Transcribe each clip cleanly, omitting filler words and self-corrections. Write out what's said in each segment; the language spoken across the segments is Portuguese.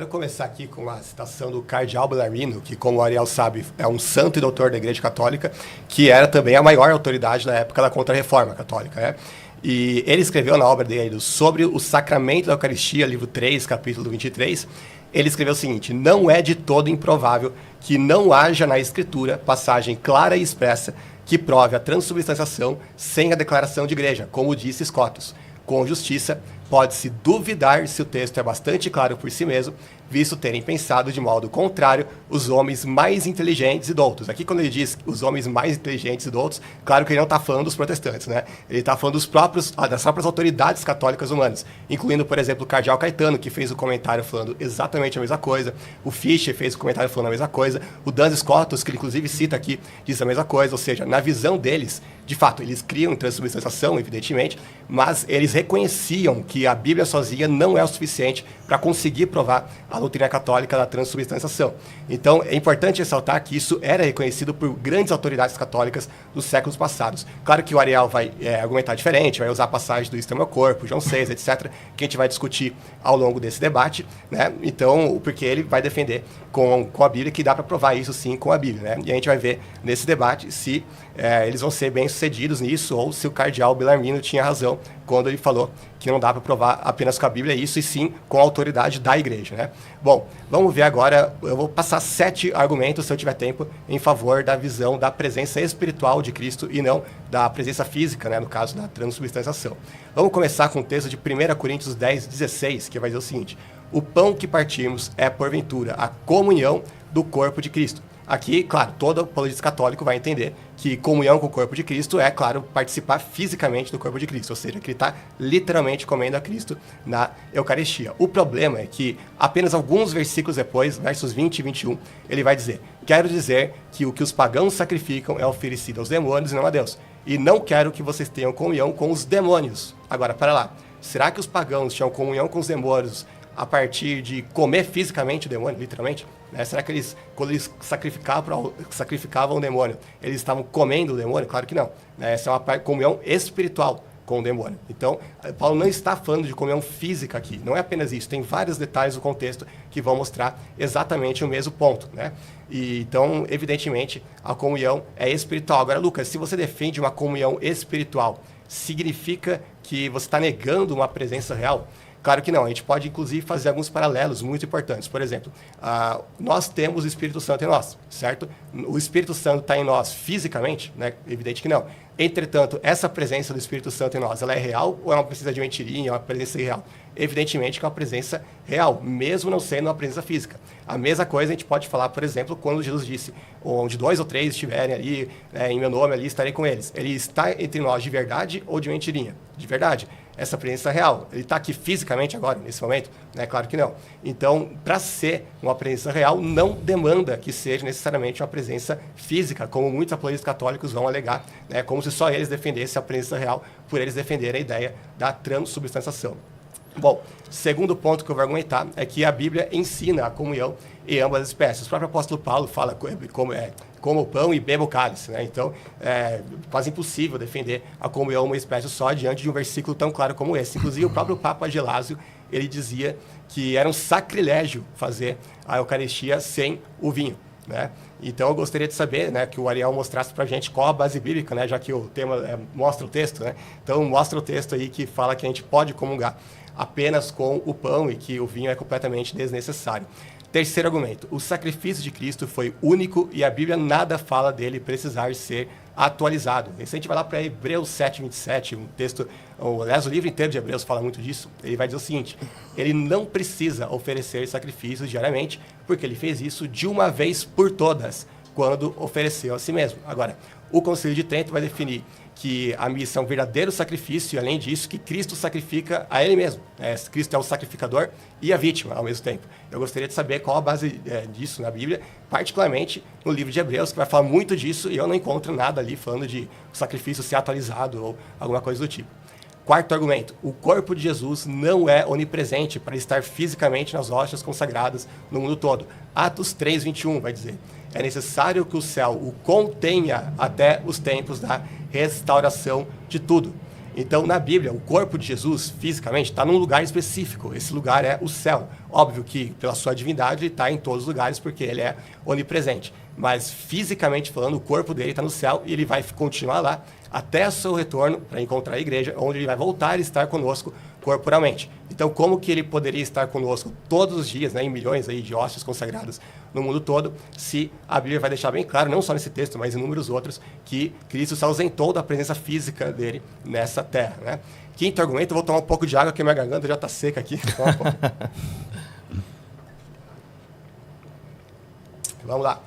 Quero começar aqui com a citação do cardeal Bellarmino, que, como o Ariel sabe, é um santo e doutor da Igreja Católica, que era também a maior autoridade na época da Contra-Reforma Católica, né? E ele escreveu na obra dele sobre o sacramento da Eucaristia, livro 3, capítulo 23, ele escreveu o seguinte: não é de todo improvável que não haja na Escritura passagem clara e expressa que prove a transubstanciação sem a declaração de igreja, como disse Scotus. Com justiça, pode-se duvidar se o texto é bastante claro por si mesmo, visto terem pensado de modo contrário os homens mais inteligentes e doutos. Aqui, quando ele diz os homens mais inteligentes e doutos, claro que ele não está falando dos protestantes, né? Ele está falando das próprias autoridades católicas humanas, incluindo, por exemplo, o cardeal Caetano, que fez o comentário falando exatamente a mesma coisa, o Fischer fez o comentário falando a mesma coisa, o Duns Scotus, que ele inclusive cita aqui, diz a mesma coisa, ou seja, na visão deles, de fato, eles criam transubstanciação, evidentemente, mas eles reconheciam que a Bíblia sozinha não é o suficiente para conseguir provar a doutrina católica da transubstanciação. Então, é importante ressaltar que isso era reconhecido por grandes autoridades católicas dos séculos passados. Claro que o Ariel vai argumentar diferente, vai usar passagens do Extremo Corpo, João VI, etc., que a gente vai discutir ao longo desse debate, né? Então, porque ele vai defender com a Bíblia que dá para provar isso sim com a Bíblia, né? E a gente vai ver nesse debate se eles vão ser bem-sucedidos nisso ou se o cardeal Bellarmino tinha razão quando ele falou que não dá para provar apenas com a Bíblia isso, e sim com a autoridade da igreja, né? Bom, vamos ver agora, eu vou passar 7 argumentos, se eu tiver tempo, em favor da visão da presença espiritual de Cristo e não da presença física, né, no caso da transubstanciação. Vamos começar com o texto de 1 Coríntios 10, 16, que vai dizer o seguinte: o pão que partimos é, porventura, a comunhão do corpo de Cristo. Aqui, claro, todo apologista católico vai entender que comunhão com o corpo de Cristo é, claro, participar fisicamente do corpo de Cristo, ou seja, que ele está literalmente comendo a Cristo na Eucaristia. O problema é que apenas alguns versículos depois, versos 20 e 21, ele vai dizer: quero dizer que o que os pagãos sacrificam é oferecido aos demônios e não a Deus. E não quero que vocês tenham comunhão com os demônios. Agora, para lá, será que os pagãos tinham comunhão com os demônios a partir de comer fisicamente o demônio, literalmente? Será que eles, quando eles sacrificavam o demônio, eles estavam comendo o demônio? Claro que não. Essa é uma comunhão espiritual com o demônio. Então, Paulo não está falando de comunhão física aqui. Não é apenas isso. Tem vários detalhes do contexto que vão mostrar exatamente o mesmo ponto, né? E, então, evidentemente, a comunhão é espiritual. Agora, Lucas, se você defende uma comunhão espiritual, significa que você está negando uma presença real? Claro que não, a gente pode inclusive fazer alguns paralelos muito importantes. Por exemplo, nós temos o Espírito Santo em nós, certo? O Espírito Santo está em nós fisicamente, né? Evidente que não. Entretanto, essa presença do Espírito Santo em nós, ela é real ou é uma presença de mentirinha, é uma presença irreal? Evidentemente que é uma presença real, mesmo não sendo uma presença física. A mesma coisa a gente pode falar, por exemplo, quando Jesus disse: onde 2 ou 3 estiverem ali, em meu nome, ali estarei com eles. Ele está entre nós de verdade ou de mentirinha? De verdade. Essa presença real. Ele está aqui fisicamente agora, nesse momento? Claro que não. Então, para ser uma presença real, não demanda que seja necessariamente uma presença física, como muitos apologistas católicos vão alegar, né, como se só eles defendessem a presença real, por eles defenderem a ideia da transubstanciação. Bom, segundo ponto que eu vou argumentar é que a Bíblia ensina a comunhão em ambas as espécies. O próprio apóstolo Paulo fala como o pão e beba o cálice, né? Então, é quase impossível defender a comunhão uma espécie só diante de um versículo tão claro como esse. Inclusive, o próprio Papa Gelásio, ele dizia que era um sacrilégio fazer a Eucaristia sem o vinho, né? Então, eu gostaria de saber, né, que o Ariel mostrasse para a gente qual a base bíblica, né, já que o tema mostra o texto, né? Então, mostra o texto aí que fala que a gente pode comungar apenas com o pão e que o vinho é completamente desnecessário. Terceiro argumento: o sacrifício de Cristo foi único e a Bíblia nada fala dele precisar ser atualizado. E se a gente vai lá para Hebreus 7:27, um texto, aliás, o livro inteiro de Hebreus fala muito disso, ele vai dizer o seguinte: ele não precisa oferecer sacrifícios diariamente, porque ele fez isso de uma vez por todas, quando ofereceu a si mesmo. Agora, o Concílio de Trento vai definir que a missa é um verdadeiro sacrifício, e além disso, que Cristo sacrifica a ele mesmo. Cristo é o sacrificador e a vítima ao mesmo tempo. Eu gostaria de saber qual a base disso na Bíblia, particularmente no livro de Hebreus, que vai falar muito disso, e eu não encontro nada ali falando de sacrifício ser atualizado ou alguma coisa do tipo. Quarto argumento: o corpo de Jesus não é onipresente para estar fisicamente nas hóstias consagradas no mundo todo. Atos 3:21 vai dizer: é necessário que o céu o contenha até os tempos da restauração de tudo. Então, na Bíblia, o corpo de Jesus, fisicamente, está num lugar específico. Esse lugar é o céu. Óbvio que, pela sua divindade, ele está em todos os lugares, porque ele é onipresente. Mas, fisicamente falando, o corpo dele está no céu e ele vai continuar lá até o seu retorno para encontrar a igreja, onde ele vai voltar a estar conosco corporalmente. Então, como que ele poderia estar conosco todos os dias, né, em milhões aí de hóstias consagradas no mundo todo, se a Bíblia vai deixar bem claro, não só nesse texto, mas em inúmeros outros, que Cristo se ausentou da presença física dele nessa terra, né? Quinto argumento, eu vou tomar um pouco de água, porque minha garganta já está seca aqui. Vamos lá.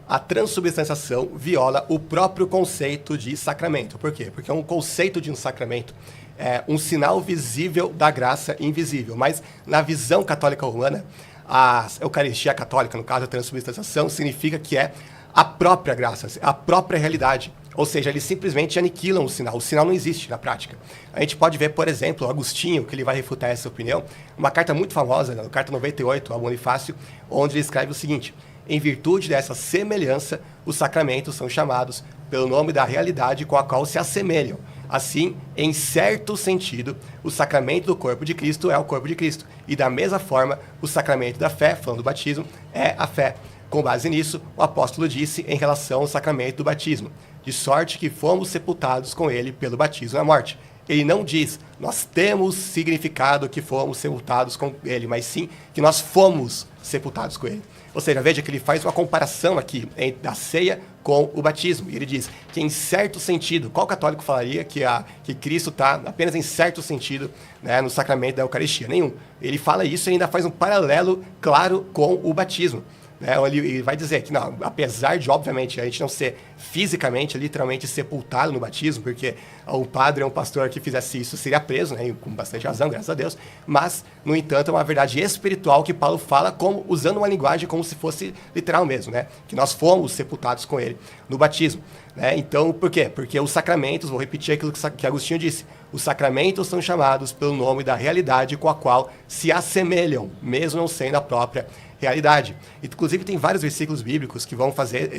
A transubstanciação viola o próprio conceito de sacramento. Por quê? Porque um conceito de um sacramento é um sinal visível da graça invisível. Mas, na visão católica romana, a Eucaristia católica, no caso a transubstanciação, significa que é a própria graça, a própria realidade. Ou seja, eles simplesmente aniquilam o sinal. O sinal não existe na prática. A gente pode ver, por exemplo, Agostinho, que ele vai refutar essa opinião, uma carta muito famosa, na carta 98, a Bonifácio, onde ele escreve o seguinte: em virtude dessa semelhança, os sacramentos são chamados pelo nome da realidade com a qual se assemelham. Assim, em certo sentido, o sacramento do corpo de Cristo é o corpo de Cristo. E da mesma forma, o sacramento da fé, falando do batismo, é a fé. Com base nisso, o apóstolo disse em relação ao sacramento do batismo: de sorte que fomos sepultados com ele pelo batismo na morte. Ele não diz, nós temos significado que fomos sepultados com ele, mas sim que nós fomos sepultados com ele. Ou seja, veja que ele faz uma comparação aqui da ceia com o batismo. E ele diz que, em certo sentido, qual católico falaria que Cristo está apenas em certo sentido, né, no sacramento da Eucaristia? Nenhum. Ele fala isso e ainda faz um paralelo claro com o batismo. Ele vai dizer que, não, apesar de, obviamente, a gente não ser fisicamente, literalmente sepultado no batismo, porque um padre ou um pastor que fizesse isso seria preso, né, com bastante razão, graças a Deus, mas, no entanto, é uma verdade espiritual que Paulo fala usando uma linguagem como se fosse literal mesmo, né, que nós fomos sepultados com ele no batismo. Né? Então, por quê? Porque os sacramentos, vou repetir aquilo que Agostinho disse, os sacramentos são chamados pelo nome da realidade com a qual se assemelham, mesmo não sendo a própria realidade. Inclusive, tem vários versículos bíblicos que vão fazer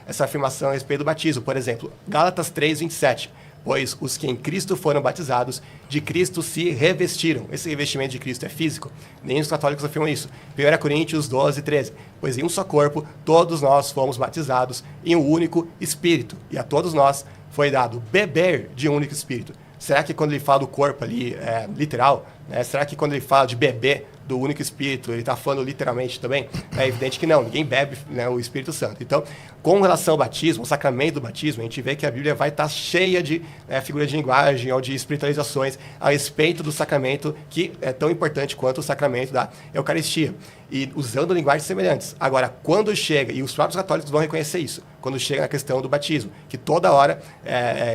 essa afirmação a respeito do batismo. Por exemplo, Gálatas 3:27. Pois os que em Cristo foram batizados, de Cristo se revestiram. Esse revestimento de Cristo é físico. Nem os católicos afirmam isso. 1 Coríntios 12:13. Pois em um só corpo, todos nós fomos batizados em um único Espírito. E a todos nós foi dado beber de um único Espírito. Será que quando ele fala do corpo ali, literal, né? Será que quando ele fala de beber do único Espírito, ele está falando literalmente também? É evidente que não, ninguém bebe, né, o Espírito Santo. Então, com relação ao batismo, o sacramento do batismo, a gente vê que a Bíblia vai estar cheia de figuras de linguagem ou de espiritualizações a respeito do sacramento, que é tão importante quanto o sacramento da Eucaristia, e usando linguagens semelhantes. Agora, quando chega, e os próprios católicos vão reconhecer isso, quando chega na questão do batismo, que toda hora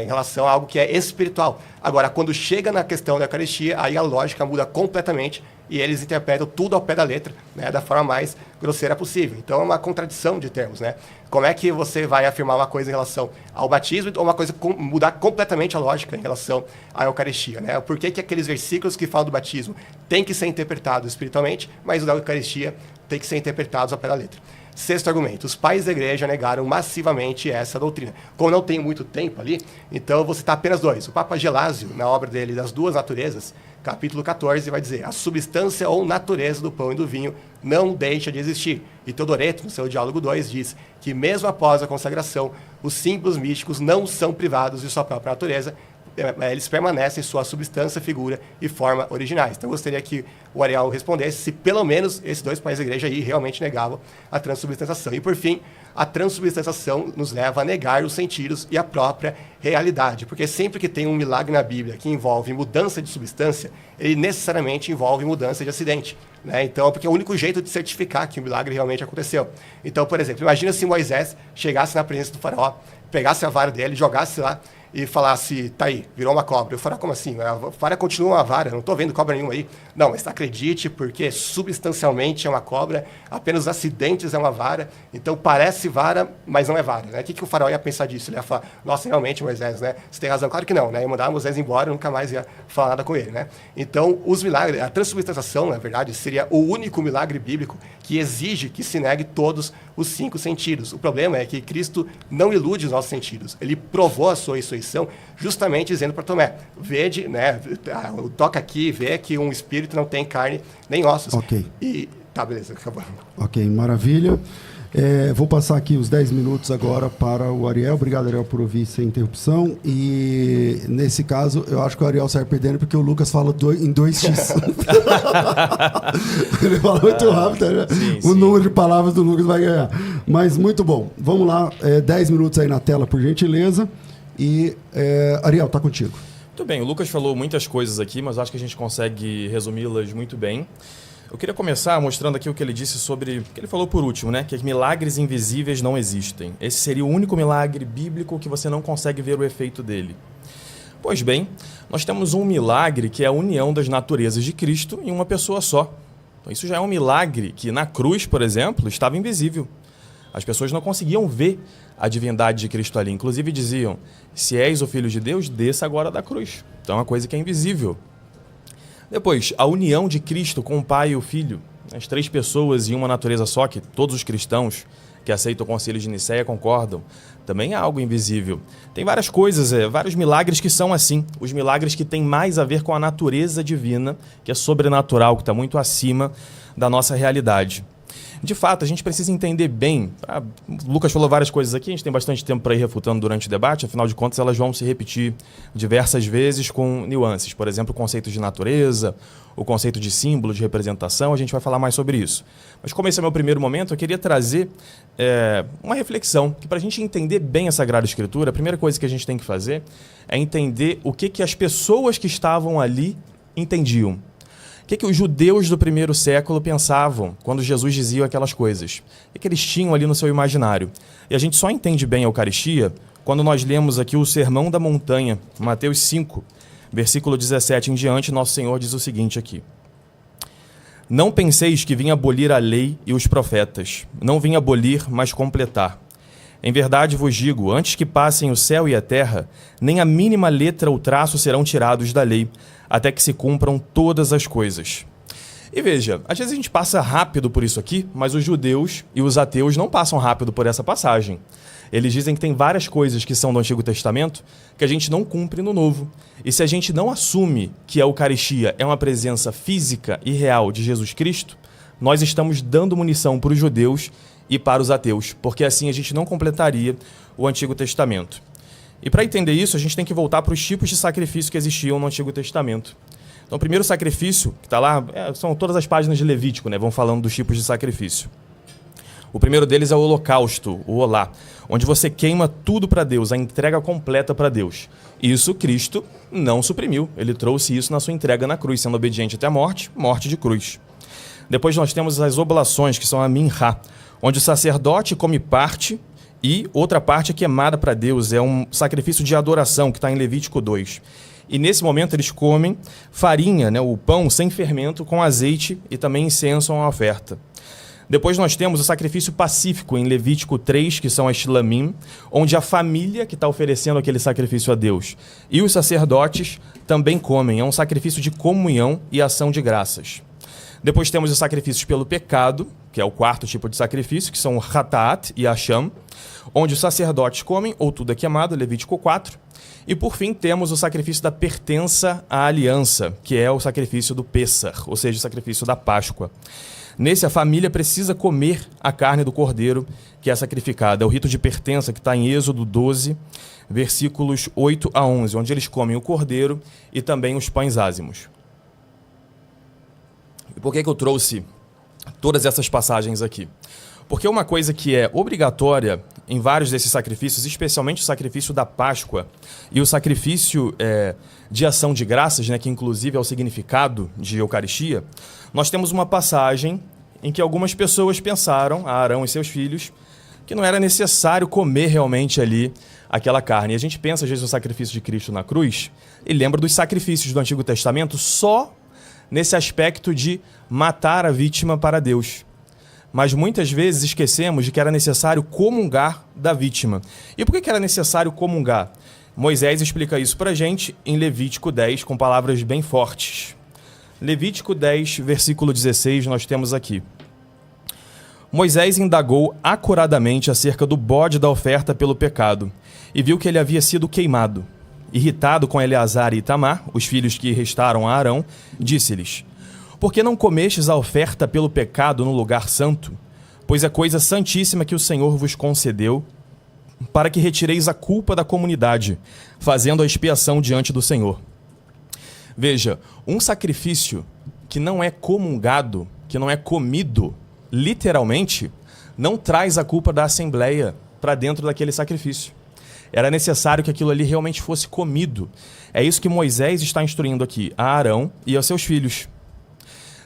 em relação a algo que é espiritual. Agora, quando chega na questão da Eucaristia, aí a lógica muda completamente e eles interpretam tudo ao pé da letra, né, da forma mais grosseira possível. Então é uma contradição de termos, né? Como é que você vai afirmar uma coisa em relação ao batismo ou uma coisa mudar completamente a lógica em relação à Eucaristia, né? Por que aqueles versículos que falam do batismo têm que ser interpretados espiritualmente, mas o da Eucaristia tem que ser interpretados ao pé da letra? Sexto argumento, os pais da igreja negaram massivamente essa doutrina. Como não tem muito tempo ali, então eu vou citar apenas dois. O Papa Gelásio, na obra dele Das Duas Naturezas, capítulo 14, vai dizer: a substância ou natureza do pão e do vinho não deixa de existir. E Teodoreto, no seu Diálogo 2, diz que mesmo após a consagração, os símbolos místicos não são privados de sua própria natureza, eles permanecem sua substância, figura e forma originais. Então, eu gostaria que o Ariel respondesse se pelo menos esses dois pais da igreja aí realmente negavam a transubstanciação. E, por fim, a transubstanciação nos leva a negar os sentidos e a própria realidade, porque sempre que tem um milagre na Bíblia que envolve mudança de substância, ele necessariamente envolve mudança de acidente, né? Então, porque é o único jeito de certificar que o milagre realmente aconteceu. Então, por exemplo, imagina se Moisés chegasse na presença do faraó, pegasse a vara dele, jogasse lá e falasse, tá aí, virou uma cobra. Eu falaria, como assim? A vara continua uma vara, não estou vendo cobra nenhuma aí. Não, mas acredite, porque substancialmente é uma cobra, apenas os acidentes é uma vara, então parece vara, mas não é vara, né? O que o faraó ia pensar disso? Ele ia falar, nossa, realmente, Moisés, né? Você tem razão. Claro que não, né? Ia mandar Moisés embora e nunca mais ia falar nada com ele, né? Então, os milagres, a transubstanciação, na verdade, seria o único milagre bíblico que exige que se negue todos os 5 sentidos. O problema é que Cristo não ilude os nossos sentidos. Ele provou a sua ressurreição justamente dizendo para Tomé, vede, né, toca aqui, vê que um espírito não tem carne nem ossos. Ok. E tá, beleza, acabou. Ok, maravilha. Vou passar aqui os 10 minutos agora para o Ariel. Obrigado, Ariel, por ouvir sem interrupção. E, nesse caso, eu acho que o Ariel sai perdendo porque o Lucas fala em 2x. Ele fala muito rápido, né? Sim, número de palavras do Lucas vai ganhar. Mas, muito bom. Vamos lá, 10 minutos aí na tela, por gentileza. E, Ariel, tá contigo. Muito bem, o Lucas falou muitas coisas aqui, mas acho que a gente consegue resumi-las muito bem. Eu queria começar mostrando aqui o que ele disse sobre... o que ele falou por último, né? Que milagres invisíveis não existem. Esse seria o único milagre bíblico que você não consegue ver o efeito dele. Pois bem, nós temos um milagre que é a união das naturezas de Cristo em uma pessoa só. Então, isso já é um milagre que na cruz, por exemplo, estava invisível. As pessoas não conseguiam ver a divindade de Cristo ali. Inclusive diziam, se és o Filho de Deus, desça agora da cruz. Então é uma coisa que é invisível. Depois, a união de Cristo com o Pai e o Filho, as 3 pessoas em uma natureza só, que todos os cristãos que aceitam o Concílio de Nicéia concordam, também é algo invisível. Tem várias coisas, vários milagres que são assim, os milagres que têm mais a ver com a natureza divina, que é sobrenatural, que está muito acima da nossa realidade. De fato, a gente precisa entender bem. O Lucas falou várias coisas aqui, a gente tem bastante tempo para ir refutando durante o debate, afinal de contas elas vão se repetir diversas vezes com nuances. Por exemplo, o conceito de natureza, o conceito de símbolo, de representação, a gente vai falar mais sobre isso. Mas como esse é o meu primeiro momento, eu queria trazer uma reflexão, que para a gente entender bem a Sagrada Escritura, a primeira coisa que a gente tem que fazer é entender o que as pessoas que estavam ali entendiam. O que os judeus do primeiro século pensavam quando Jesus dizia aquelas coisas? O que eles tinham ali no seu imaginário? E a gente só entende bem a Eucaristia quando nós lemos aqui o Sermão da Montanha, Mateus 5, versículo 17 em diante, Nosso Senhor diz o seguinte aqui. Não penseis que vim abolir a lei e os profetas. Não vim abolir, mas completar. Em verdade vos digo, antes que passem o céu e a terra, nem a mínima letra ou traço serão tirados da lei, até que se cumpram todas as coisas. E veja, às vezes a gente passa rápido por isso aqui, mas os judeus e os ateus não passam rápido por essa passagem. Eles dizem que tem várias coisas que são do Antigo Testamento que a gente não cumpre no Novo. E se a gente não assume que a Eucaristia é uma presença física e real de Jesus Cristo, nós estamos dando munição para os judeus e para os ateus, porque assim a gente não completaria o Antigo Testamento. E para entender isso, a gente tem que voltar para os tipos de sacrifício que existiam no Antigo Testamento. Então, o primeiro sacrifício, que está lá, são todas as páginas de Levítico, né? Vão falando dos tipos de sacrifício. O primeiro deles é o holocausto, o olá, onde você queima tudo para Deus, a entrega completa para Deus. Isso Cristo não suprimiu, ele trouxe isso na sua entrega na cruz, sendo obediente até a morte, morte de cruz. Depois nós temos as oblações, que são a minhá, onde o sacerdote come parte e outra parte é queimada para Deus, é um sacrifício de adoração que está em Levítico 2. E nesse momento eles comem farinha, né, o pão sem fermento, com azeite e também incensam a oferta. Depois nós temos o sacrifício pacífico em Levítico 3, que são as shlamim, onde a família que está oferecendo aquele sacrifício a Deus e os sacerdotes também comem. É um sacrifício de comunhão e ação de graças. Depois temos os sacrifícios pelo pecado, que é o quarto tipo de sacrifício, que são o Hatat e Asham, onde os sacerdotes comem ou tudo é queimado, Levítico 4. E por fim temos o sacrifício da pertença à aliança, que é o sacrifício do Pêssar, ou seja, o sacrifício da Páscoa. Nesse, a família precisa comer a carne do cordeiro que é sacrificada. É o rito de pertença que está em Êxodo 12, versículos 8 a 11, onde eles comem o cordeiro e também os pães ázimos. E por que eu trouxe todas essas passagens aqui? Porque uma coisa que é obrigatória em vários desses sacrifícios, especialmente o sacrifício da Páscoa e o sacrifício de ação de graças, né, que inclusive é o significado de Eucaristia, nós temos uma passagem em que algumas pessoas pensaram, Arão e seus filhos, que não era necessário comer realmente ali aquela carne. E a gente pensa, às vezes, no sacrifício de Cristo na cruz e lembra dos sacrifícios do Antigo Testamento só nesse aspecto de matar a vítima para Deus. Mas muitas vezes esquecemos de que era necessário comungar da vítima. E por que era necessário comungar? Moisés explica isso para a gente em Levítico 10, com palavras bem fortes. Levítico 10, versículo 16, nós temos aqui. Moisés indagou acuradamente acerca do bode da oferta pelo pecado e viu que ele havia sido queimado. Irritado com Eleazar e Itamar, os filhos que restaram a Arão, disse-lhes: Por que não comestes a oferta pelo pecado no lugar santo? Pois é coisa santíssima que o Senhor vos concedeu, para que retireis a culpa da comunidade, fazendo a expiação diante do Senhor. Veja, um sacrifício que não é comungado, que não é comido, literalmente, não traz a culpa da assembleia para dentro daquele sacrifício. Era necessário que aquilo ali realmente fosse comido. É isso que Moisés está instruindo aqui a Arão e aos seus filhos.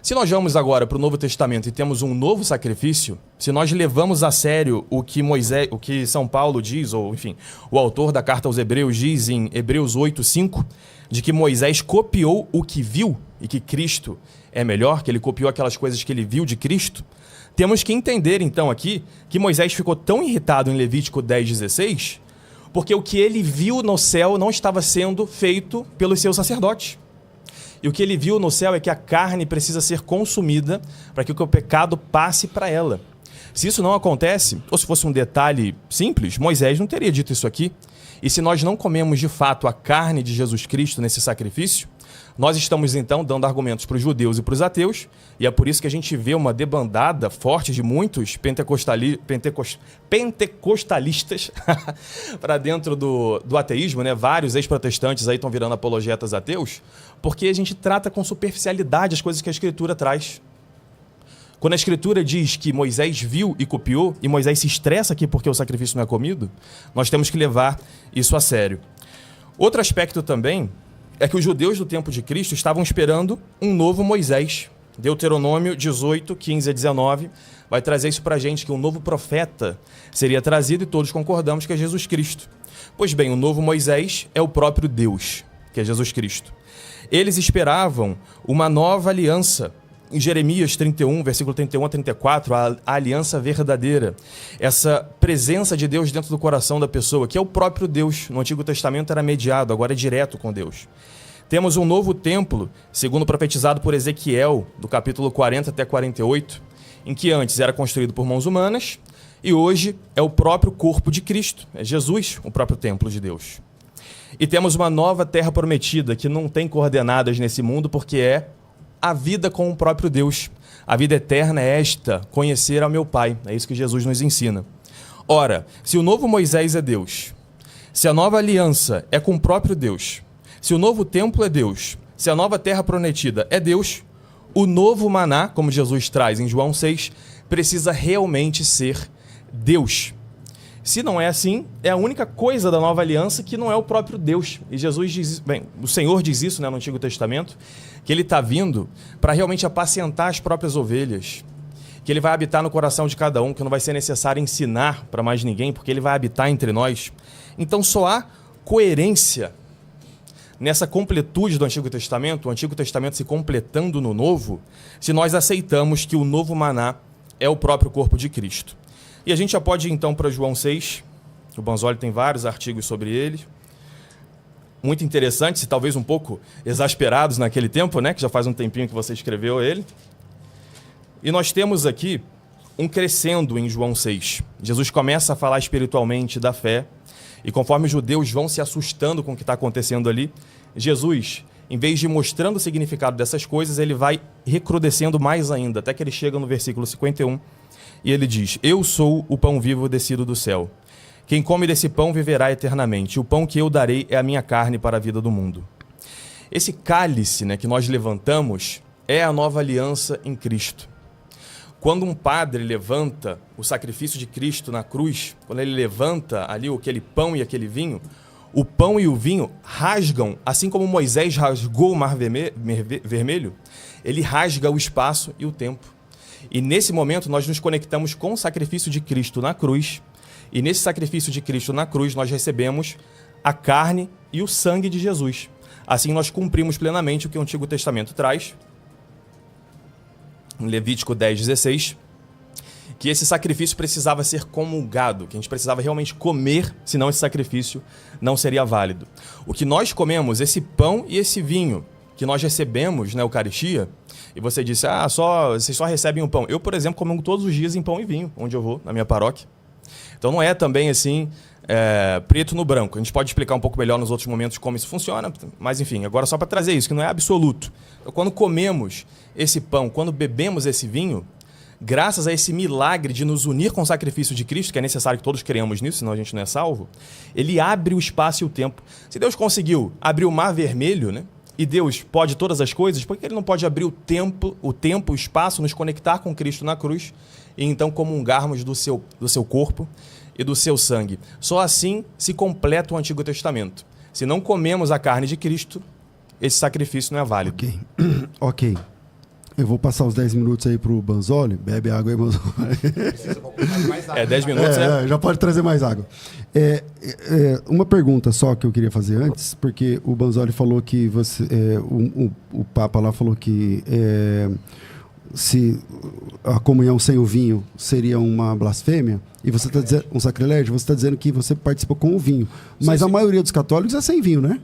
Se nós vamos agora para o Novo Testamento e temos um novo sacrifício, se nós levamos a sério o que São Paulo diz, ou enfim, o autor da carta aos Hebreus diz em Hebreus 8:5, de que Moisés copiou o que viu e que Cristo é melhor, que ele copiou aquelas coisas que ele viu de Cristo, temos que entender então aqui que Moisés ficou tão irritado em Levítico 10:16, porque o que ele viu no céu não estava sendo feito pelos seus sacerdotes. E o que ele viu no céu é que a carne precisa ser consumida para que o pecado passe para ela. Se isso não acontece, ou se fosse um detalhe simples, Moisés não teria dito isso aqui. E se nós não comemos de fato a carne de Jesus Cristo nesse sacrifício, nós estamos então dando argumentos para os judeus e para os ateus, e é por isso que a gente vê uma debandada forte de muitos pentecostalistas para dentro do ateísmo, né? Vários ex-protestantes aí estão virando apologetas ateus, porque a gente trata com superficialidade as coisas que a Escritura traz. Quando a Escritura diz que Moisés viu e copiou, e Moisés se estressa aqui porque o sacrifício não é comido, nós temos que levar isso a sério. Outro aspecto também é que os judeus do tempo de Cristo estavam esperando um novo Moisés. Deuteronômio 18, 15 a 19 vai trazer isso para a gente, que um novo profeta seria trazido, e todos concordamos que é Jesus Cristo. Pois bem, o novo Moisés é o próprio Deus, que é Jesus Cristo. Eles esperavam uma nova aliança. Em Jeremias 31, versículo 31 a 34, a aliança verdadeira. Essa presença de Deus dentro do coração da pessoa, que é o próprio Deus. No Antigo Testamento era mediado, agora é direto com Deus. Temos um novo templo, segundo profetizado por Ezequiel, do capítulo 40 até 48, em que antes era construído por mãos humanas, e hoje é o próprio corpo de Cristo. É Jesus, o próprio templo de Deus. E temos uma nova terra prometida, que não tem coordenadas nesse mundo, porque é a vida com o próprio Deus. A vida eterna é esta, conhecer ao meu Pai. É isso que Jesus nos ensina. Ora, se o novo Moisés é Deus, se a nova aliança é com o próprio Deus, se o novo templo é Deus, se a nova terra prometida é Deus, o novo maná, como Jesus traz em João 6, precisa realmente ser Deus. Se não é assim, é a única coisa da nova aliança que não é o próprio Deus. E Jesus diz, bem, o Senhor diz isso, né, no Antigo Testamento, que ele está vindo para realmente apacentar as próprias ovelhas, que ele vai habitar no coração de cada um, que não vai ser necessário ensinar para mais ninguém, porque ele vai habitar entre nós. Então só há coerência nessa completude do Antigo Testamento, o Antigo Testamento se completando no Novo, se nós aceitamos que o novo maná é o próprio corpo de Cristo. E a gente já pode ir então para João 6, o Banzoli tem vários artigos sobre ele, muito interessantes e talvez um pouco exasperados naquele tempo, né? Que já faz um tempinho que você escreveu ele. E nós temos aqui um crescendo em João 6. Jesus começa a falar espiritualmente da fé, e conforme os judeus vão se assustando com o que está acontecendo ali, Jesus, em vez de mostrando o significado dessas coisas, ele vai recrudescendo mais ainda, até que ele chega no versículo 51, e ele diz: Eu sou o pão vivo descido do céu. Quem come desse pão viverá eternamente. O pão que eu darei é a minha carne para a vida do mundo. Esse cálice, né, que nós levantamos é a nova aliança em Cristo. Quando um padre levanta o sacrifício de Cristo na cruz, quando ele levanta ali aquele pão e aquele vinho, o pão e o vinho rasgam, assim como Moisés rasgou o Mar Vermelho, ele rasga o espaço e o tempo. E nesse momento nós nos conectamos com o sacrifício de Cristo na cruz, e nesse sacrifício de Cristo na cruz nós recebemos a carne e o sangue de Jesus. Assim nós cumprimos plenamente o que o Antigo Testamento traz, em Levítico 10:16, que esse sacrifício precisava ser comungado, que a gente precisava realmente comer, senão esse sacrifício não seria válido. O que nós comemos, esse pão e esse vinho, que nós recebemos na Eucaristia, e você disse, vocês só recebem o pão. Eu, por exemplo, comungo todos os dias em pão e vinho, onde eu vou, na minha paróquia. Então não é também assim, preto no branco. A gente pode explicar um pouco melhor nos outros momentos como isso funciona, mas enfim, agora só para trazer isso, que não é absoluto. Então, quando comemos esse pão, quando bebemos esse vinho, graças a esse milagre de nos unir com o sacrifício de Cristo, que é necessário que todos creamos nisso, senão a gente não é salvo, ele abre o espaço e o tempo. Se Deus conseguiu abrir o Mar Vermelho, né? E Deus pode todas as coisas, por que ele não pode abrir o tempo, o espaço, nos conectar com Cristo na cruz e então comungarmos do seu corpo e do seu sangue? Só assim se completa o Antigo Testamento. Se não comemos a carne de Cristo, esse sacrifício não é válido. Ok. Eu vou passar os 10 minutos aí pro Banzoli. Bebe água aí, Banzoli. Precisa mais água. 10 minutos, já pode trazer mais água. Uma pergunta só que eu queria fazer antes, porque o Banzoli falou que você, o Papa lá falou que se a comunhão sem o vinho seria uma blasfêmia, e você está dizendo um sacrilégio, você está dizendo que você participou com o vinho. Mas sim. A maioria dos católicos é sem vinho, né?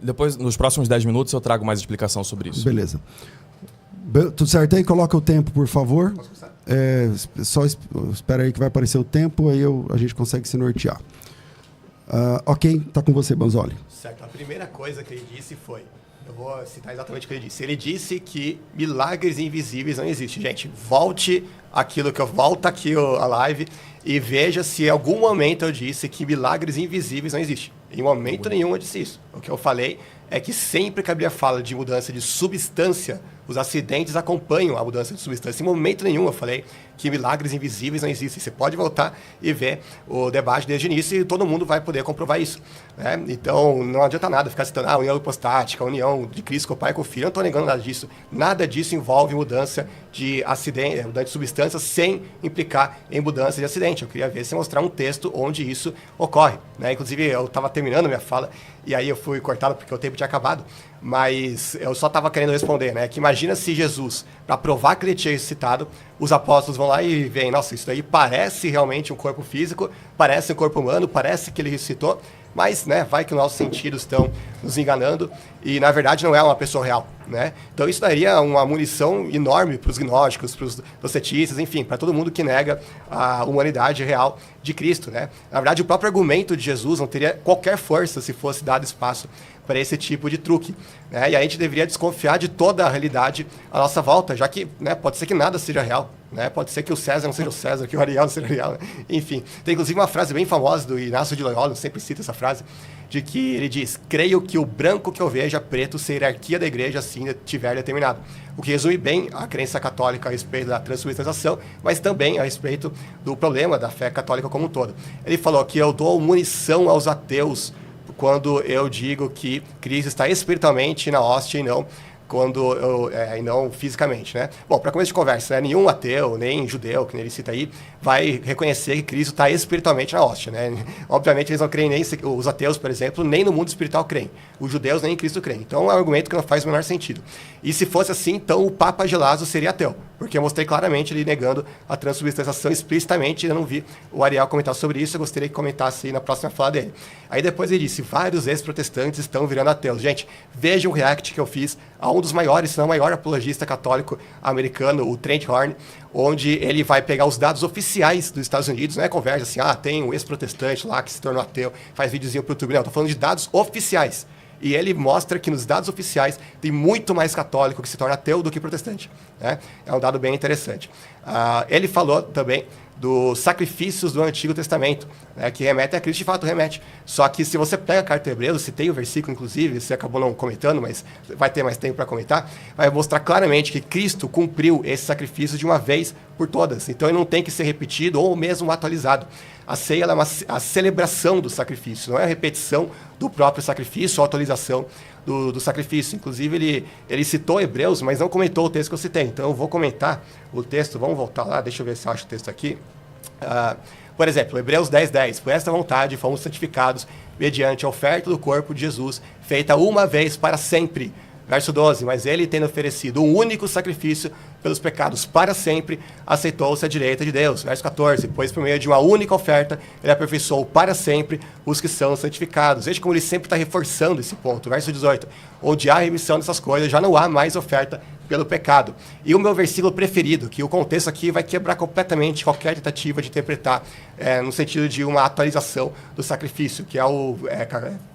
Depois, nos próximos 10 minutos, eu trago mais explicação sobre isso. Beleza. Tudo certo aí? Coloca o tempo, por favor. Só espera aí que vai aparecer o tempo, aí a gente consegue se nortear. Ok, tá com você, Banzoli. Certo. A primeira coisa que ele disse foi, eu vou citar exatamente o que ele disse. Ele disse que milagres invisíveis não existem. Gente, volta aqui a live e veja se em algum momento eu disse que milagres invisíveis não existem. Em momento nenhum eu disse isso. O que eu falei é que sempre que a Bíblia fala de mudança de substância, os acidentes acompanham a mudança de substância. Em momento nenhum eu falei que milagres invisíveis não existem. Você pode voltar e ver o debate desde o início e todo mundo vai poder comprovar isso. Né? Então, não adianta nada ficar citando a união hipostática, a união de Cristo com o Pai e com o Filho. Eu não estou negando nada disso. Nada disso envolve mudança de acidente, mudança de substância sem implicar em mudança de acidente. Eu queria ver se mostrar um texto onde isso ocorre. Né? Inclusive, eu estava terminando minha fala e aí eu fui cortado porque o tempo tinha acabado. Mas eu só estava querendo responder, né? Que imagina se Jesus, para provar que ele tinha ressuscitado, os apóstolos vão lá e veem, nossa, isso daí parece realmente um corpo físico, parece um corpo humano, parece que ele ressuscitou, mas, né, vai que nossos sentidos estão nos enganando e, na verdade, não é uma pessoa real, né? Então isso daria uma munição enorme para os gnósticos, para os docetistas, enfim, para todo mundo que nega a humanidade real de Cristo, né? Na verdade, o próprio argumento de Jesus não teria qualquer força se fosse dado espaço para esse tipo de truque, né? E a gente deveria desconfiar de toda a realidade à nossa volta, já que, né, pode ser que nada seja real, né? Pode ser que o César não seja o César, que o Ariel não seja o Ariel, né? Enfim. Tem inclusive uma frase bem famosa do Inácio de Loyola, eu sempre cito essa frase, de que ele diz, creio que o branco que eu vejo é preto se a hierarquia da igreja assim tiver determinado. O que resume bem a crença católica a respeito da transubstanciação, mas também a respeito do problema da fé católica como um todo. Ele falou que eu dou munição aos ateus quando eu digo que Cristo está espiritualmente na hóstia e não e não fisicamente, né? Bom, para começo de conversa, né? Nenhum ateu, nem judeu, que ele cita aí, vai reconhecer que Cristo está espiritualmente na hóstia, né? Obviamente eles não creem nem, os ateus, por exemplo, nem no mundo espiritual creem. Os judeus nem em Cristo creem. Então é um argumento que não faz o menor sentido. E se fosse assim, então o Papa Gelasio seria ateu, porque eu mostrei claramente ele negando a transubstanciação explicitamente, eu não vi o Ariel comentar sobre isso, eu gostaria que comentasse aí na próxima fala dele. Aí depois ele disse, vários ex-protestantes estão virando ateus. Gente, veja um react que eu fiz a um dos maiores, se não o maior apologista católico americano, o Trent Horn, onde ele vai pegar os dados oficiais dos Estados Unidos, não é conversa assim, tem um ex-protestante lá que se tornou ateu, faz videozinho pro YouTube, não, estou falando de dados oficiais. E ele mostra que nos dados oficiais tem muito mais católico que se torna ateu do que protestante, né? É um dado bem interessante. Ele falou também dos sacrifícios do Antigo Testamento, né, que remete a Cristo, de fato remete. Só que se você pega a carta de Hebreus, se tem o versículo, inclusive, você acabou não comentando, mas vai ter mais tempo para comentar, vai mostrar claramente que Cristo cumpriu esse sacrifício de uma vez por todas. Então ele não tem que ser repetido ou mesmo atualizado. A ceia é a celebração do sacrifício, não é a repetição do próprio sacrifício ou a atualização do sacrifício. Inclusive, ele citou Hebreus, mas não comentou o texto que eu citei. Então, eu vou comentar o texto. Vamos voltar lá, deixa eu ver se eu acho o texto aqui. Por exemplo, Hebreus 10:10. Por esta vontade fomos santificados mediante a oferta do corpo de Jesus, feita uma vez para sempre. Verso 12. Mas ele, tendo oferecido um único sacrifício pelos pecados para sempre, aceitou-se à direita de Deus. Verso 14, pois por meio de uma única oferta, ele aperfeiçoou para sempre os que são santificados. Veja como ele sempre está reforçando esse ponto. Verso 18, onde há remissão dessas coisas, já não há mais oferta pelo pecado. E o meu versículo preferido, que o contexto aqui vai quebrar completamente qualquer tentativa de interpretar no sentido de uma atualização do sacrifício, que é o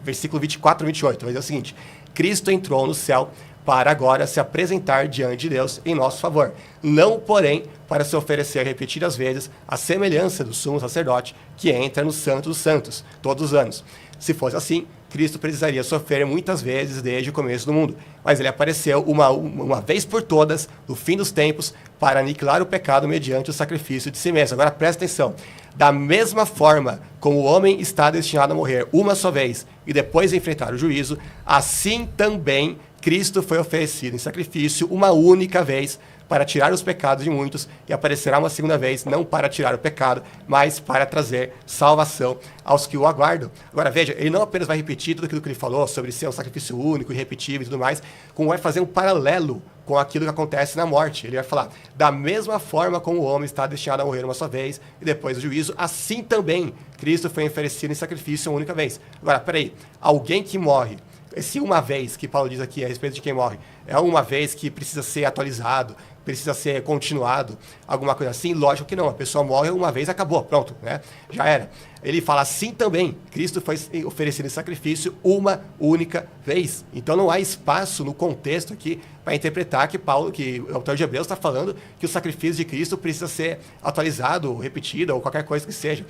versículo 24 e 28. Vai dizer o seguinte, Cristo entrou no céu para agora se apresentar diante de Deus em nosso favor. Não, porém, para se oferecer repetidas vezes a semelhança do sumo sacerdote que entra no Santo dos Santos, todos os anos. Se fosse assim, Cristo precisaria sofrer muitas vezes desde o começo do mundo. Mas ele apareceu uma vez por todas, no fim dos tempos, para aniquilar o pecado mediante o sacrifício de si mesmo. Agora presta atenção. Da mesma forma como o homem está destinado a morrer uma só vez e depois enfrentar o juízo, assim também Cristo foi oferecido em sacrifício uma única vez para tirar os pecados de muitos e aparecerá uma segunda vez, não para tirar o pecado, mas para trazer salvação aos que o aguardam. Agora veja, ele não apenas vai repetir tudo aquilo que ele falou sobre ser um sacrifício único, irrepetível e tudo mais, como vai fazer um paralelo com aquilo que acontece na morte. Ele vai falar, da mesma forma como o homem está destinado a morrer uma só vez e depois do juízo, assim também Cristo foi oferecido em sacrifício uma única vez. Agora, peraí, alguém que morre, esse uma vez que Paulo diz aqui a respeito de quem morre, é uma vez que precisa ser atualizado, precisa ser continuado, alguma coisa assim? Lógico que não, a pessoa morre uma vez, acabou, pronto, né? Já era. Ele fala assim também, Cristo foi oferecido em sacrifício uma única vez. Então não há espaço no contexto aqui para interpretar que o autor de Hebreus está falando que o sacrifício de Cristo precisa ser atualizado, repetido, ou qualquer coisa que seja.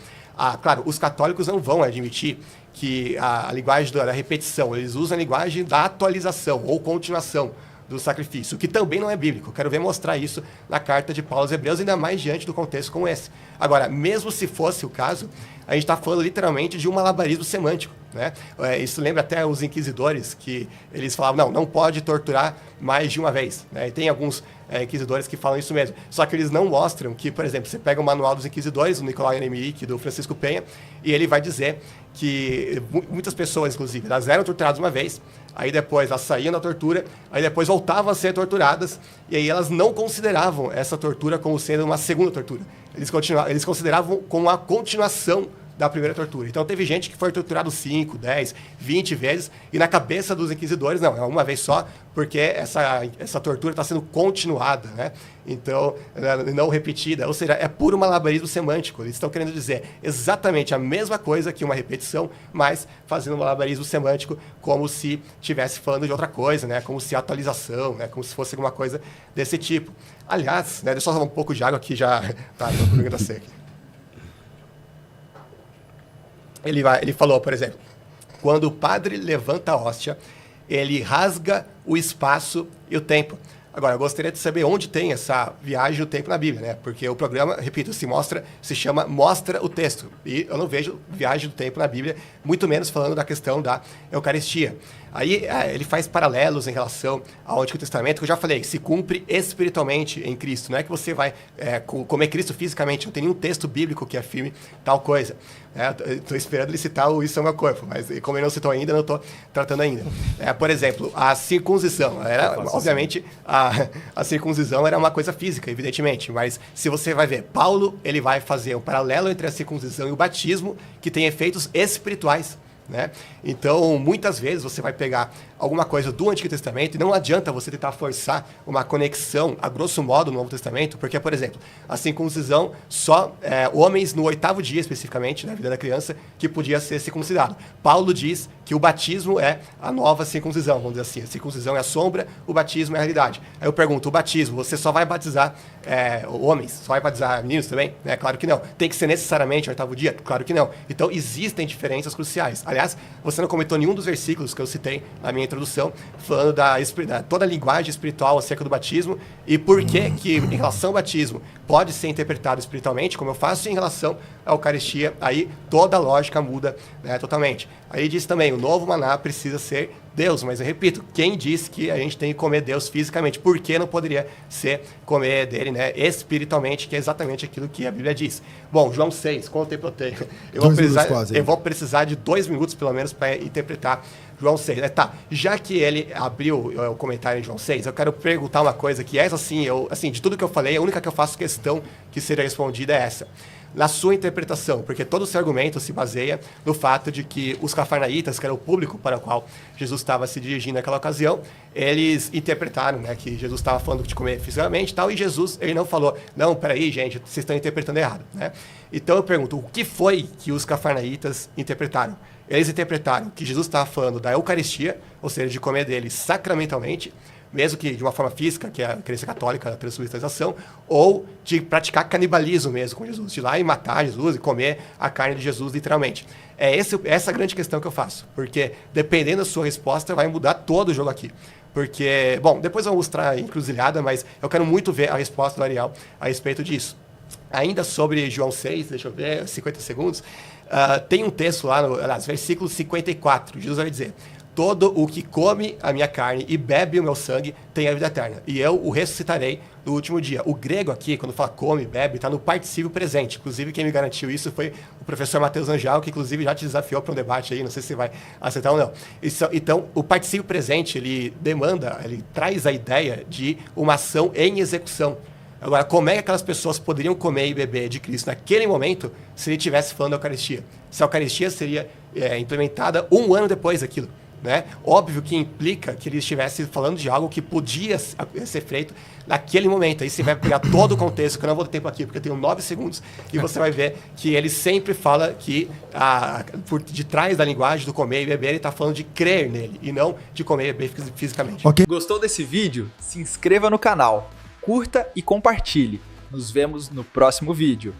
Claro, os católicos não vão admitir que a linguagem da repetição, eles usam a linguagem da atualização ou continuação do sacrifício, o que também não é bíblico. Quero ver mostrar isso na carta de Paulo aos Hebreus, ainda mais diante do contexto como esse. Agora, mesmo se fosse o caso, a gente está falando literalmente de um malabarismo semântico, né? Isso lembra até os inquisidores, que eles falavam, não pode torturar mais de uma vez, né? E tem alguns inquisidores que falam isso mesmo. Só que eles não mostram que, por exemplo, você pega o manual dos inquisidores, do Nicolau Emmerich, do Francisco Penha, e ele vai dizer que muitas pessoas, inclusive, elas eram torturadas uma vez, aí depois elas saíam da tortura, aí depois voltavam a ser torturadas, e aí elas não consideravam essa tortura como sendo uma segunda tortura. Eles consideravam como a continuação da primeira tortura. Então teve gente que foi torturado 5, 10, 20 vezes, e na cabeça dos inquisidores, não, é uma vez só, porque essa tortura está sendo continuada, né? Então, não repetida, ou seja, é puro malabarismo semântico. Eles estão querendo dizer exatamente a mesma coisa que uma repetição, mas fazendo um malabarismo semântico como se estivesse falando de outra coisa, né? Como se atualização, né? Como se fosse alguma coisa desse tipo. Aliás, né? Deixa eu só dar um pouco de água aqui, já tá, a pergunta tá seca. Ele falou, por exemplo, quando o padre levanta a hóstia, ele rasga o espaço e o tempo. Agora, eu gostaria de saber onde tem essa viagem do tempo na Bíblia, né? Porque o programa, repito, se chama Mostra o Texto. E eu não vejo viagem do tempo na Bíblia, muito menos falando da questão da Eucaristia. Aí ele faz paralelos em relação ao Antigo Testamento, que eu já falei, se cumpre espiritualmente em Cristo. Não é que você vai comer Cristo fisicamente, não tem nenhum texto bíblico que afirme tal coisa. Estou esperando ele citar o Isso é o meu corpo, mas como ele não citou ainda, não estou tratando ainda. Por exemplo, a circuncisão. Obviamente, a circuncisão era uma coisa física, evidentemente, mas se você vai ver, Paulo ele vai fazer um paralelo entre a circuncisão e o batismo, que tem efeitos espirituais. Né? Então, muitas vezes você vai pegar alguma coisa do Antigo Testamento e não adianta você tentar forçar uma conexão, a grosso modo, no Novo Testamento, porque, por exemplo, a circuncisão só homens no 8º dia, especificamente, na vida da criança, que podia ser circuncidado. Paulo diz que o batismo é a nova circuncisão, vamos dizer assim. A circuncisão é a sombra, o batismo é a realidade. Aí eu pergunto, o batismo, você só vai batizar homens? Só vai batizar meninos também? Claro que não. Tem que ser necessariamente o 8º dia? Claro que não. Então, existem diferenças cruciais. Aliás, você não comentou nenhum dos versículos que eu citei na minha introdução, falando da toda a linguagem espiritual acerca do batismo e por que em relação ao batismo, pode ser interpretado espiritualmente, como eu faço, e em relação à Eucaristia, aí toda a lógica muda, né, totalmente. Aí diz também, o novo maná precisa ser Deus, mas eu repito, quem disse que a gente tem que comer Deus fisicamente? Por que não poderia ser comer dele, né, espiritualmente, que é exatamente aquilo que a Bíblia diz? Bom, João 6, quanto tempo eu tenho? Eu vou precisar de 2 minutos, pelo menos, para interpretar João 6. Tá, já que ele abriu o comentário em João 6, eu quero perguntar uma coisa que essa, assim, de tudo que eu falei, a única que eu faço questão que seja respondida é essa. Na sua interpretação, porque todo o seu argumento se baseia no fato de que os cafarnaítas, que era o público para o qual Jesus estava se dirigindo naquela ocasião, eles interpretaram, né, que Jesus estava falando de comer fisicamente e tal, e Jesus, ele não falou, não, peraí, gente, vocês estão interpretando errado, né? Então eu pergunto, o que foi que os cafarnaítas interpretaram? Eles interpretaram que Jesus estava falando da Eucaristia, ou seja, de comer dele sacramentalmente, mesmo que de uma forma física, que é a crença católica, a transubstanciação, ou de praticar canibalismo mesmo com Jesus, de ir lá e matar Jesus e comer a carne de Jesus literalmente. É essa a grande questão que eu faço, porque dependendo da sua resposta vai mudar todo o jogo aqui. Porque, bom, depois eu vou mostrar a encruzilhada, mas eu quero muito ver a resposta do Ariel a respeito disso. Ainda sobre João 6, deixa eu ver, 50 segundos, tem um texto lá, no versículo 54, Jesus vai dizer: todo o que come a minha carne e bebe o meu sangue tem a vida eterna, e eu o ressuscitarei no último dia. O grego aqui, quando fala come, bebe, está no particípio presente. Inclusive, quem me garantiu isso foi o professor Matheus Angel, que inclusive já te desafiou para um debate aí, não sei se você vai aceitar ou não. Então, o particípio presente, ele traz a ideia de uma ação em execução. Agora, como é que aquelas pessoas poderiam comer e beber de Cristo naquele momento se ele estivesse falando da Eucaristia? Se a Eucaristia seria implementada 1 ano depois daquilo, né? Óbvio que implica que ele estivesse falando de algo que podia ser feito naquele momento. Aí você vai pegar todo o contexto, que eu não vou ter tempo aqui, porque eu tenho 9 segundos, e você vai ver que ele sempre fala que por detrás da linguagem do comer e beber, ele está falando de crer nele, e não de comer e beber fisicamente. Okay. Gostou desse vídeo? Se inscreva no canal, curta e compartilhe. Nos vemos no próximo vídeo.